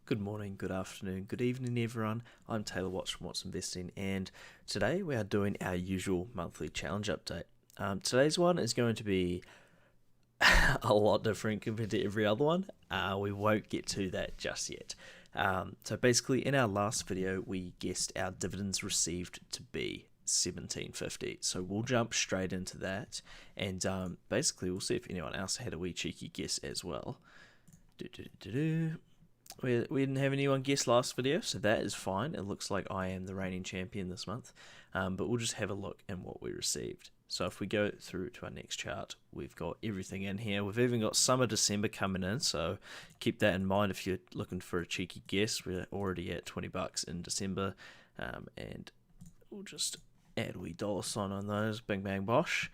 Good morning, good afternoon, good evening, everyone. I'm Taylor Watts from Watts Investing, and today we are doing our usual monthly challenge update. Today's one is going to be a lot different compared to every other one. We won't get to that just yet. So basically, in our last video, we guessed our dividends received to be $17.50. So we'll jump straight into that, and basically we'll see if anyone else had a wee cheeky guess as well. We didn't have anyone guess last video, so that is fine. It looks like I am the reigning champion this month, but we'll just have a look at what we received. So if we go through to our next chart, we've got everything in here. We've even got summer December coming in, so keep that in mind if you're looking for a cheeky guess. We're already at $20 in December, and we'll just add a wee dollar sign on those. Bing bang bosh.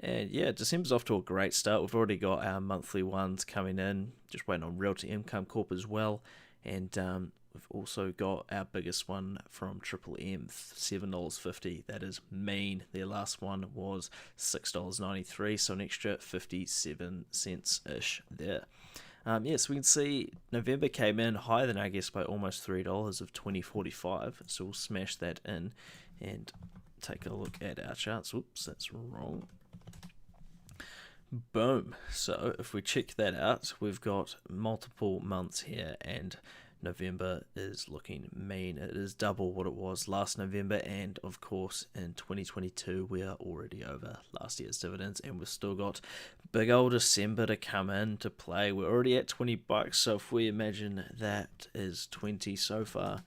And yeah, December's off to a great start. We've already got our monthly ones coming in, just waiting on Realty Income Corp as well. And we've also got our biggest one from Triple M, $7.50. That is mean. Their last one was $6.93, so an extra 57 cents-ish there. So we can see November came in higher than I guess by almost $3 of 20.45. So we'll smash that in and take a look at our charts. Oops, that's wrong. Boom. So if we check that out, we've got multiple months here, and November is looking mean. It is double what it was last November, and of course in 2022 we are already over last year's dividends, and we've still got big old December to come in to play. We're already at $20, so if we imagine that is 20 so far,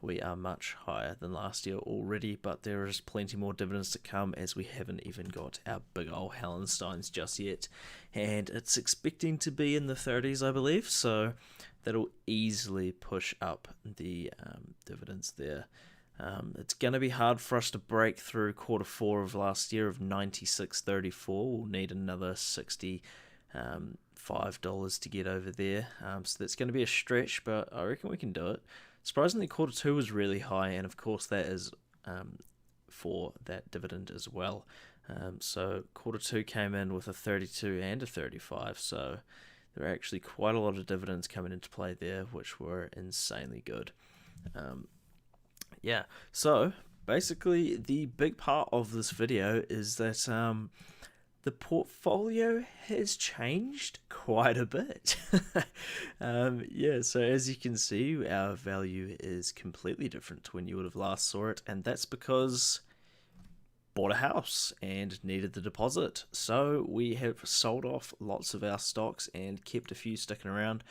we are much higher than last year already, but there is plenty more dividends to come, as we haven't even got our big old Hallensteins just yet, and it's expecting to be in the 30s, I believe, so that'll easily push up the dividends there. It's going to be hard for us to break through quarter four of last year of 96.34. We'll need another $65 to get over there, so that's going to be a stretch, but I reckon we can do it. Surprisingly, quarter two was really high, and of course that is for that dividend as well. So quarter two came in with a 32 and a 35, so there are actually quite a lot of dividends coming into play there, which were insanely good. So basically the big part of this video is that the portfolio has changed quite a bit. So as you can see, our value is completely different to when you would have last saw it, and that's because bought a house and needed the deposit. So we have sold off lots of our stocks and kept a few sticking around.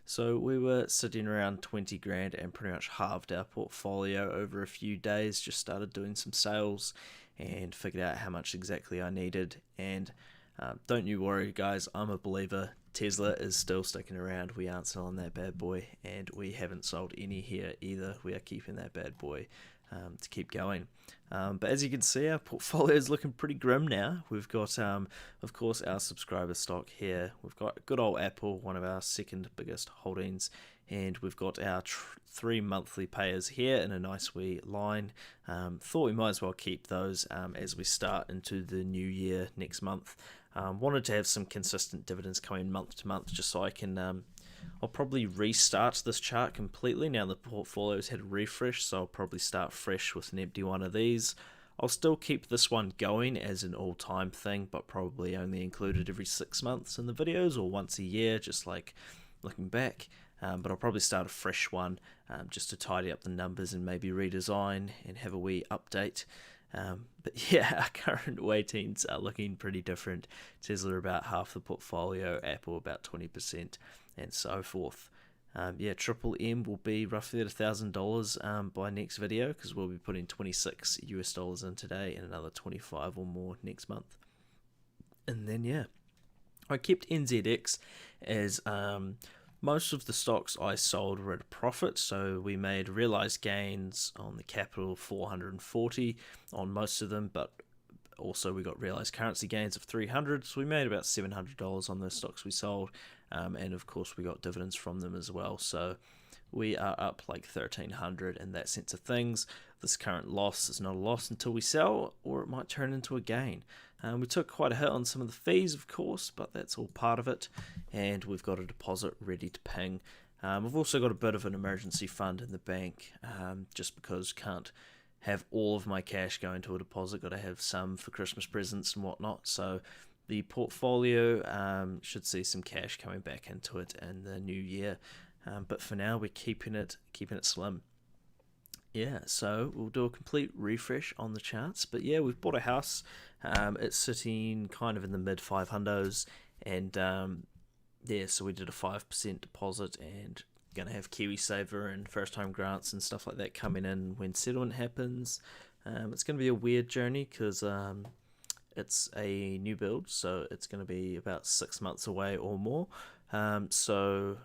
So we were sitting around 20 grand and pretty much halved our portfolio over a few days, just started doing some sales and figured out how much exactly I needed. And don't you worry guys, I'm a believer. Tesla is still sticking around. We aren't selling that bad boy, and we haven't sold any here either. We are keeping that bad boy to keep going. But as you can see, our portfolio is looking pretty grim now. We've got, of course, our subscriber stock here. We've got good old Apple, one of our second biggest holdings, and we've got our 3 monthly payers here in a nice wee line. Thought we might as well keep those as we start into the new year next month. Wanted to have some consistent dividends coming month to month, just so I can I'll probably restart this chart completely now the portfolio's had a refresh, so I'll probably start fresh with an empty one of these. I'll still keep this one going as an all-time thing, but probably only include it every 6 months in the videos, or once a year, just like looking back. But I'll probably start a fresh one just to tidy up the numbers and maybe redesign and have a wee update. But yeah, our current weightings are looking pretty different. Tesla about half the portfolio, Apple about 20%, and so forth. Triple M will be roughly at $1,000 by next video, because we'll be putting $26 in today and another 25 or more next month. And then I kept NZX as most of the stocks I sold were at a profit, so we made realized gains on the capital 440 on most of them, but also we got realized currency gains of 300, so we made about $700 on those stocks we sold, and of course we got dividends from them as well, so we are up like 1,300 in that sense of things. This current loss is not a loss until we sell, or it might turn into a gain. We took quite a hit on some of the fees, of course, but that's all part of it, and we've got a deposit ready to ping I've also got a bit of an emergency fund in the bank, just because can't have all of my cash go into a deposit. Got to have some for Christmas presents and whatnot. So the portfolio should see some cash coming back into it in the new year. But for now, we're keeping it slim. Yeah, so we'll do a complete refresh on the charts. But yeah, we've bought a house. It's sitting kind of in the mid 500s, and yeah, so we did a 5% deposit, and gonna have KiwiSaver and first home grants and stuff like that coming in when settlement happens. It's gonna be a weird journey because it's a new build, so it's gonna be about 6 months away or more. So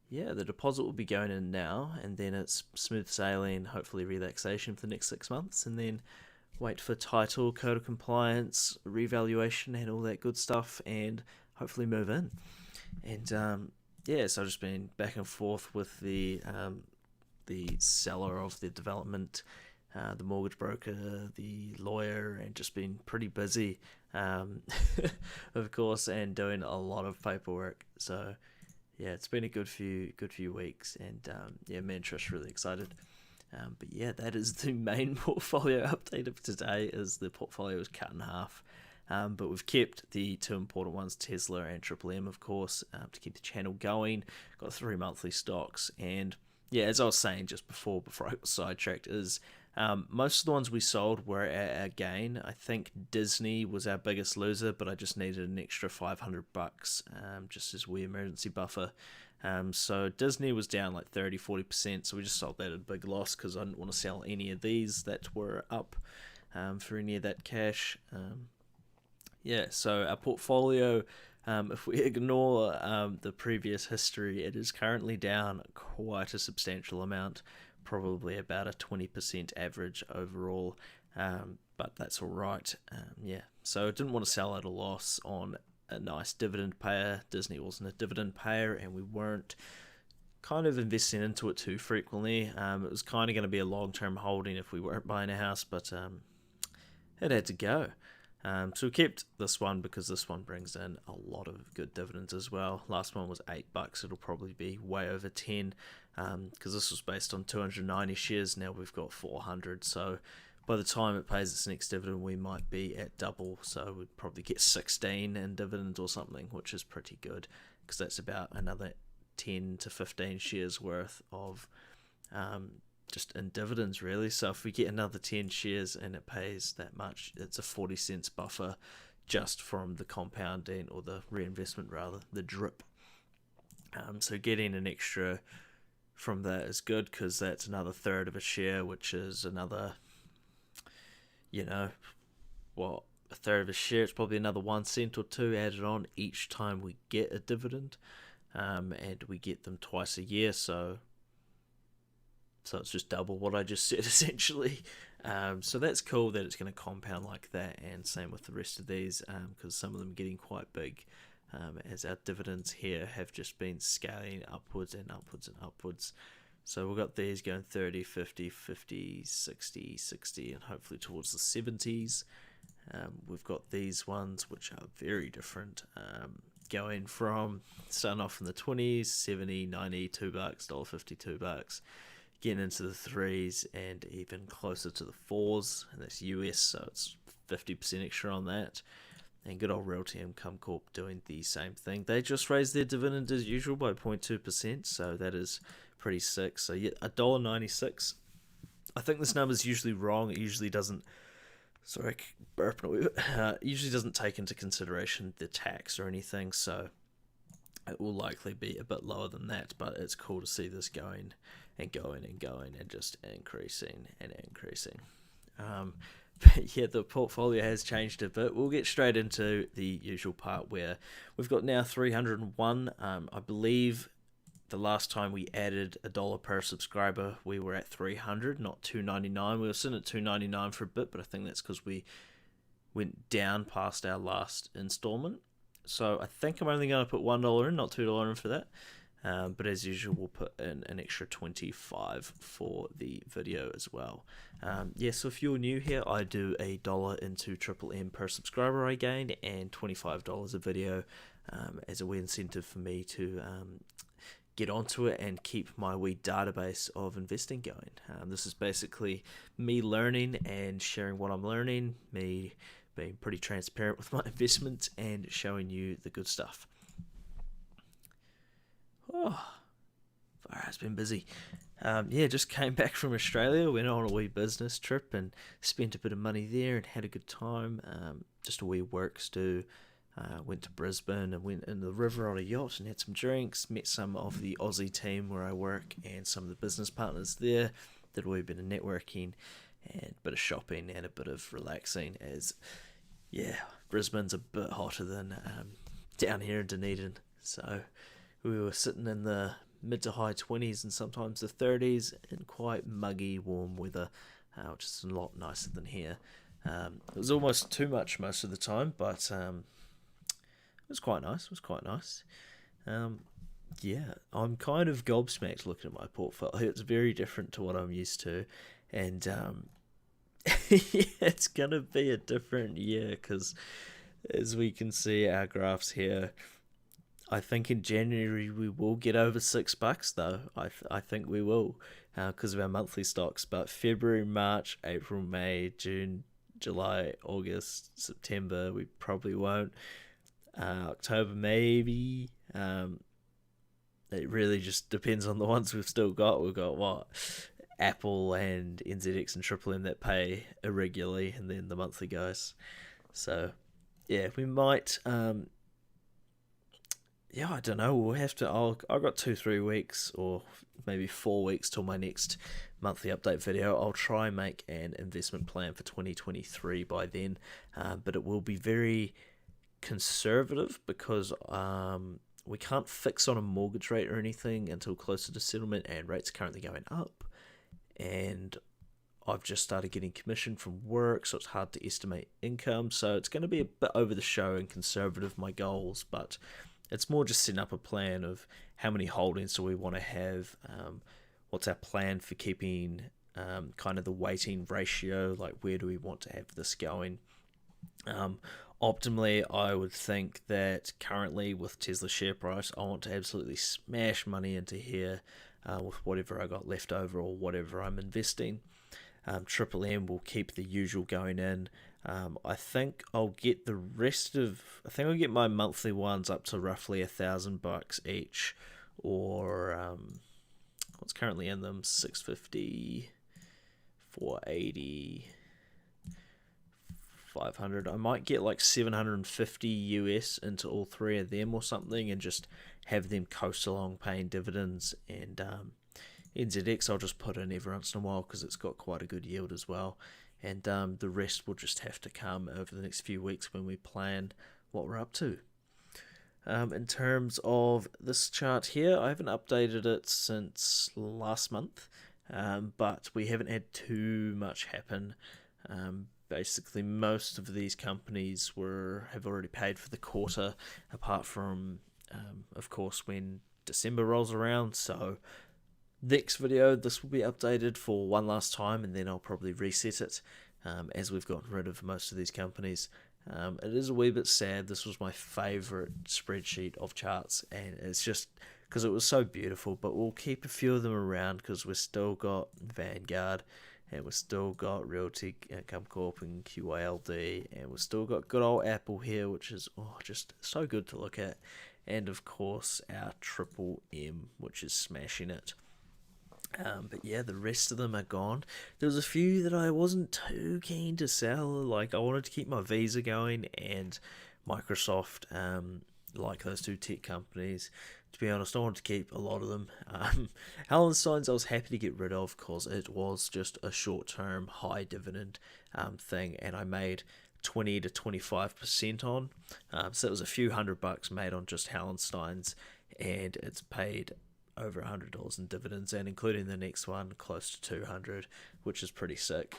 yeah, the deposit will be going in now, and then it's smooth sailing, hopefully relaxation for the next 6 months, and then wait for title, code of compliance, revaluation, and all that good stuff, and hopefully move in. And yeah, so I've just been back and forth with the seller of the development, the mortgage broker, the lawyer, and just been pretty busy, of course, and doing a lot of paperwork. So yeah, it's been a good few weeks, and yeah, me and Trish really excited. But yeah, that is the main portfolio update of today. Is the portfolio is cut in half, but we've kept the two important ones, Tesla and Triple M, of course, to keep the channel going. Got 3 monthly stocks, and yeah, as I was saying just before I got sidetracked, is most of the ones we sold were at a gain. I think Disney was our biggest loser, but I just needed an extra $500 just as we emergency buffer. So Disney was down like 30-40%, so we just sold that at a big loss because I didn't want to sell any of these that were up for any of that cash. Yeah, so our portfolio, if we ignore the previous history, it is currently down quite a substantial amount, probably about a 20% average overall, but that's all right. Yeah, so I didn't want to sell at a loss on a nice dividend payer. Disney wasn't a dividend payer, and we weren't kind of investing into it too frequently. It was kind of going to be a long-term holding if we weren't buying a house, but it had to go. So we kept this one because this one brings in a lot of good dividends as well. Last one was $8. It'll probably be way over 10 because this was based on 290 shares. Now we've got 400. So by the time it pays its next dividend, we might be at double. So we'd probably get 16 in dividends or something, which is pretty good because that's about another 10 to 15 shares worth of just in dividends, really. So if we get another 10 shares and it pays that much, it's a 40 cents buffer just from the compounding, or the reinvestment rather, the drip. So getting an extra from that is good because that's another third of a share, which is another, a third of a share. It's probably another 1 cent or 2 added on each time we get a dividend, and we get them twice a year. So it's just double what I just said, essentially. So that's cool that it's going to compound like that, and same with the rest of these, because some of them are getting quite big, as our dividends here have just been scaling upwards and upwards and upwards. So we've got these going 30, 50, 50, 60, 60, and hopefully towards the 70s. We've got these ones which are very different, going from starting off in the 20s, 70, 90, $2, $1.50, $2, getting into the 3s and even closer to the 4s, and that's US, so it's 50% extra on that. And good old Realty Income Corp doing the same thing. They just raised their dividend as usual by 0.2%, so that is pretty sick. So yeah, $1.96. I think this number is usually wrong. It usually doesn't. Sorry, burping. Usually doesn't take into consideration the tax or anything, so it will likely be a bit lower than that. But it's cool to see this going and going and going and just increasing and increasing. But yeah, the portfolio has changed a bit. We'll get straight into the usual part where we've got now 301. I believe the last time we added $1 per subscriber, we were at 300, not 299. We were sitting at 299 for a bit, but I think that's because we went down past our last installment. So I think I'm only going to put $1 in, not $2 in for that. But as usual, we'll put in an extra 25 for the video as well. So if you're new here, I do $1 into Triple M per subscriber I gain, and $25 a video as a wee incentive for me to get onto it and keep my wee database of investing going. This is basically me learning and sharing what I'm learning, me being pretty transparent with my investments and showing you the good stuff. Oh, it's been busy. Just came back from Australia, went on a wee business trip and spent a bit of money there and had a good time. Just a wee works do. Went to Brisbane and went in the river on a yacht and had some drinks, met some of the Aussie team where I work and some of the business partners there, did a wee bit of networking and a bit of shopping and a bit of relaxing as, Brisbane's a bit hotter than down here in Dunedin. So we were sitting in the mid to high 20s and sometimes the 30s in quite muggy, warm weather, which is a lot nicer than here. It was almost too much most of the time, but it was quite nice. I'm kind of gobsmacked looking at my portfolio. It's very different to what I'm used to. And it's going to be a different year because as we can see our graphs here, I think in January we will get over $6 though. I think we will because of our monthly stocks. But February, March, April, May, June, July, August, September, we probably won't. October maybe. It really just depends on the ones we've still got. We've got what? Apple and NZX and Triple M that pay irregularly, and then the monthly guys. So yeah, we might. I don't know. We'll have to. I've got 2-3 weeks or maybe 4 weeks till my next monthly update video. I'll try and make an investment plan for 2023 by then, but it will be very conservative because we can't fix on a mortgage rate or anything until closer to settlement, and rates are currently going up, and I've just started getting commission from work, so it's hard to estimate income, so it's going to be a bit over the show and conservative, my goals, but it's more just setting up a plan of how many holdings do we want to have, what's our plan for keeping kind of the weighting ratio, like where do we want to have this going. Optimally, I would think that currently with Tesla share price, I want to absolutely smash money into here with whatever I got left over or whatever I'm investing. Triple M will keep the usual going in. I think I'll get I'll get my monthly ones up to roughly $1,000 each, or what's currently in them, 650, 480. 500. I might get like 750 US into all three of them or something and just have them coast along paying dividends, and NZX I'll just put in every once in a while because it's got quite a good yield as well, and the rest will just have to come over the next few weeks when we plan what we're up to. In terms of this chart here, I haven't updated it since last month, but we haven't had too much happen. Basically, most of these companies have already paid for the quarter, apart from, of course, when December rolls around. So, next video, this will be updated for one last time, and then I'll probably reset it, as we've gotten rid of most of these companies. It is a wee bit sad. This was my favourite spreadsheet of charts, and it's just because it was so beautiful. But we'll keep a few of them around because we've still got Vanguard, and we've still got Realty Income Corp and QYLD, and we've still got good old Apple here, which is just so good to look at, and of course our Triple M, which is smashing it. But yeah, the rest of them are gone. There was a few that I wasn't too keen to sell, like I wanted to keep my Visa going and Microsoft, like those two tech companies. To be honest, I wanted to keep a lot of them. Hallensteins I was happy to get rid of because it was just a short-term high dividend thing, and I made 20 to 25% on. So it was a few $100 made on just Hallensteins, and it's paid over $100 in dividends, and including the next one, close to 200, which is pretty sick.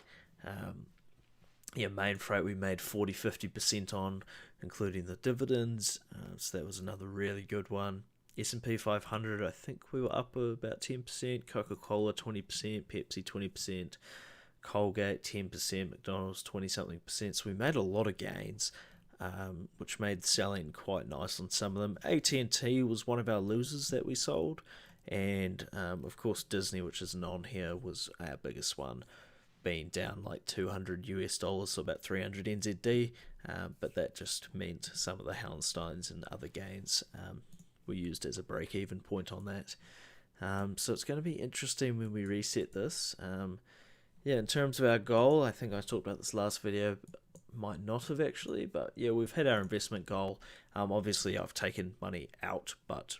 Main freight we made 40-50% on, including the dividends, so that was another really good one. S&P 500, I think we were up about 10%, Coca-Cola 20%, Pepsi 20%, Colgate 10%, McDonald's 20-something%, so we made a lot of gains, which made selling quite nice on some of them. AT&T was one of our losers that we sold, and of course Disney, which isn't on here, was our biggest one, being down like $200, so about 300 NZD. But that just meant some of the Houndsteins and other gains were used as a break-even point on that. So it's going to be interesting when we reset this. Yeah, in terms of our goal, I think I talked about this last video, might not have actually, but yeah, we've hit our investment goal. Obviously, I've taken money out, but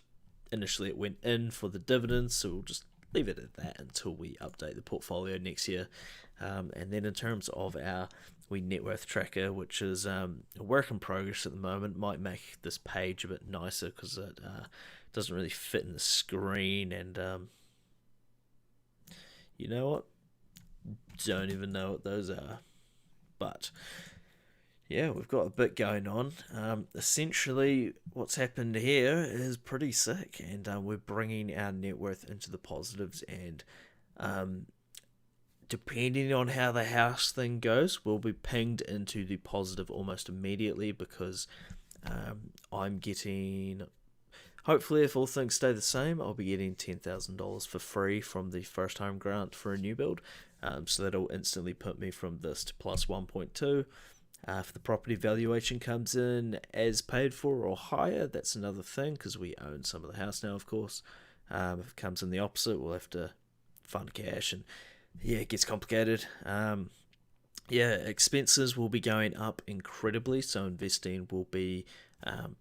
initially it went in for the dividends, so we'll just leave it at that until we update the portfolio next year. And then in terms of our net worth tracker, which is a work in progress at the moment, might make this page a bit nicer because it doesn't really fit in the screen, and you know what? Don't even know what those are. But yeah, we've got a bit going on. Essentially, what's happened here is pretty sick, and we're bringing our net worth into the positives, and depending on how the house thing goes, we'll be pinged into the positive almost immediately, because I'm getting, hopefully if all things stay the same, I'll be getting $10,000 for free from the first home grant for a new build. So that'll instantly put me from this to plus 1.2. If the property valuation comes in as paid for or higher, that's another thing, because we own some of the house now, of course. If it comes in the opposite, we'll have to fund cash, and yeah, it gets complicated. Yeah, expenses will be going up incredibly, so investing will be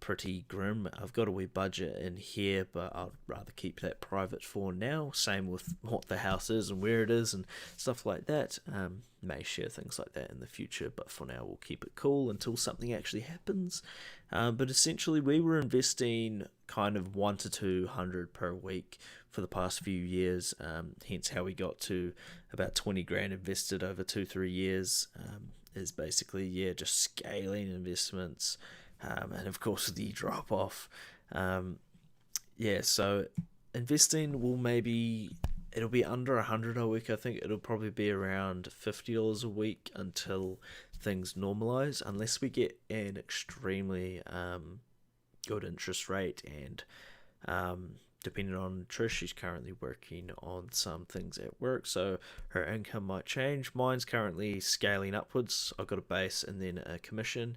pretty grim. I've got a wee budget in here, but I'd rather keep that private for now. Same with what the house is and where it is and stuff like that. May share things like that in the future, but for now we'll keep it cool until something actually happens. But essentially we were investing kind of 1 to 200 per week for the past few years, hence how we got to about 20 grand invested over 2-3 years. Is basically, yeah, just scaling investments, and of course the drop off. Yeah, so investing will it'll be under 100 a week. I think it'll probably be around $50 a week until things normalize, unless we get an extremely good interest rate. And depending on Trish, she's currently working on some things at work, so her income might change. Mine's currently scaling upwards. I've got a base and then a commission.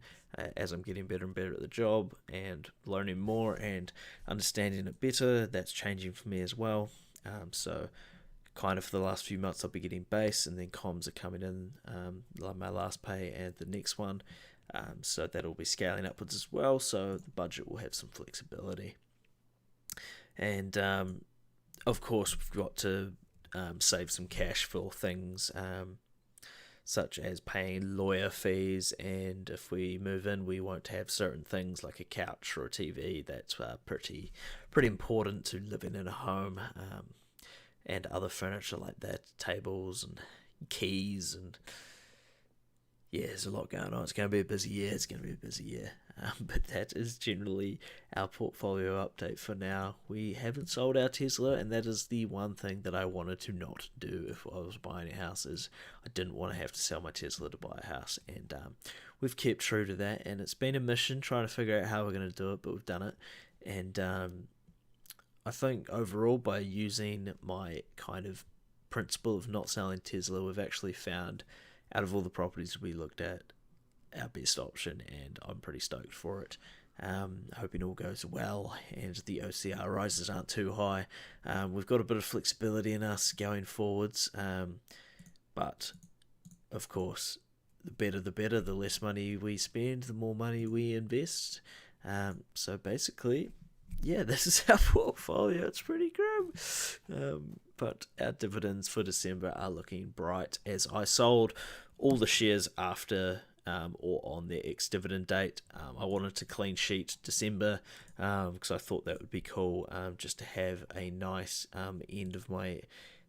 As I'm getting better and better at the job and learning more and understanding it better, that's changing for me as well. So kind of for the last few months I'll be getting base, and then comms are coming in, like my last pay and the next one. So that'll be scaling upwards as well, so the budget will have some flexibility. And of course we've got to save some cash for things such as paying lawyer fees, and if we move in we won't have certain things like a couch or a TV. That's pretty important to living in a home, and other furniture like that, tables and keys, and yeah, there's a lot going on. It's going to be a busy year. But that is generally our portfolio update for now. We haven't sold our Tesla, and that is the one thing that I wanted to not do if I was buying a house, is I didn't want to have to sell my Tesla to buy a house. And we've kept true to that, and it's been a mission trying to figure out how we're going to do it, but we've done it. And I think overall, by using my kind of principle of not selling Tesla, we've actually found, out of all the properties we looked at, our best option, and I'm pretty stoked for it. Hoping all goes well and the OCR rises aren't too high. We've got a bit of flexibility in us going forwards, but of course the better, the less money we spend, the more money we invest. So basically, yeah, this is our portfolio. It's pretty grim, but our dividends for December are looking bright, as I sold all the shares after or on their ex-dividend date. I wanted to clean sheet December because I thought that would be cool, just to have a nice end of my,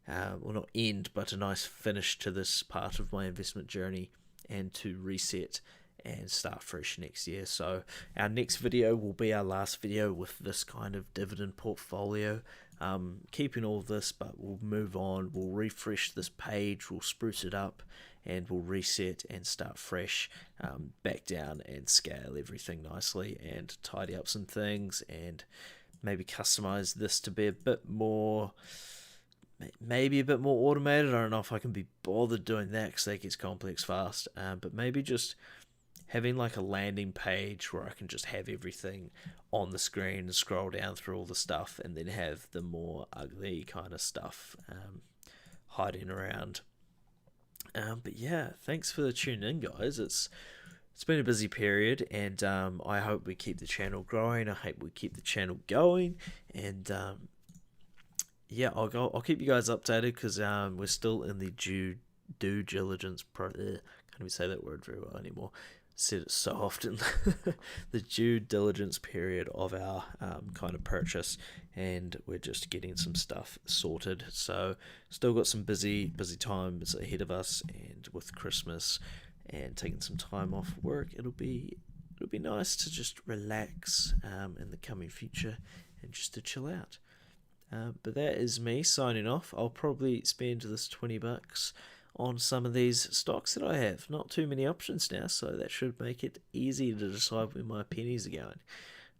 well, not end, but a nice finish to this part of my investment journey, and to reset and start fresh next year. So our next video will be our last video with this kind of dividend portfolio, keeping all of this, but we'll move on, we'll refresh this page, we'll spruce it up, and we'll reset and start fresh, back down and scale everything nicely and tidy up some things, and maybe customize this to be a bit more, maybe a bit more automated. I don't know if I can be bothered doing that because that gets complex fast. But maybe just having like a landing page where I can just have everything on the screen and scroll down through all the stuff, and then have the more ugly kind of stuff hiding around. But yeah, thanks for tuning in, guys. It's been a busy period, and I hope we keep the channel growing. I hope we keep the channel going, and yeah, I'll keep you guys updated because we're still in the due diligence can't even say that word very well anymore. Said it so often. The due diligence period of our kind of purchase, and we're just getting some stuff sorted. So still got some busy times ahead of us, and with Christmas and taking some time off work, it'll be nice to just relax in the coming future and just to chill out. But that is me signing off. I'll probably spend this $20 on some of these stocks that I have. Not too many options now, so that should make it easy to decide where my pennies are going.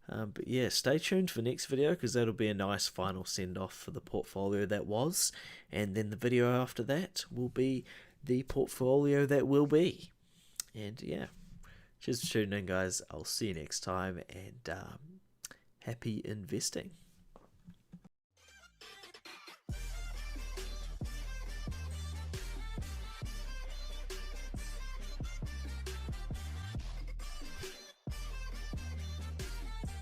But yeah, stay tuned for next video because that'll be a nice final send-off for the portfolio that was. And then the video after that will be the portfolio that will be. And yeah, cheers for tuning in, guys. I'll see you next time, and happy investing.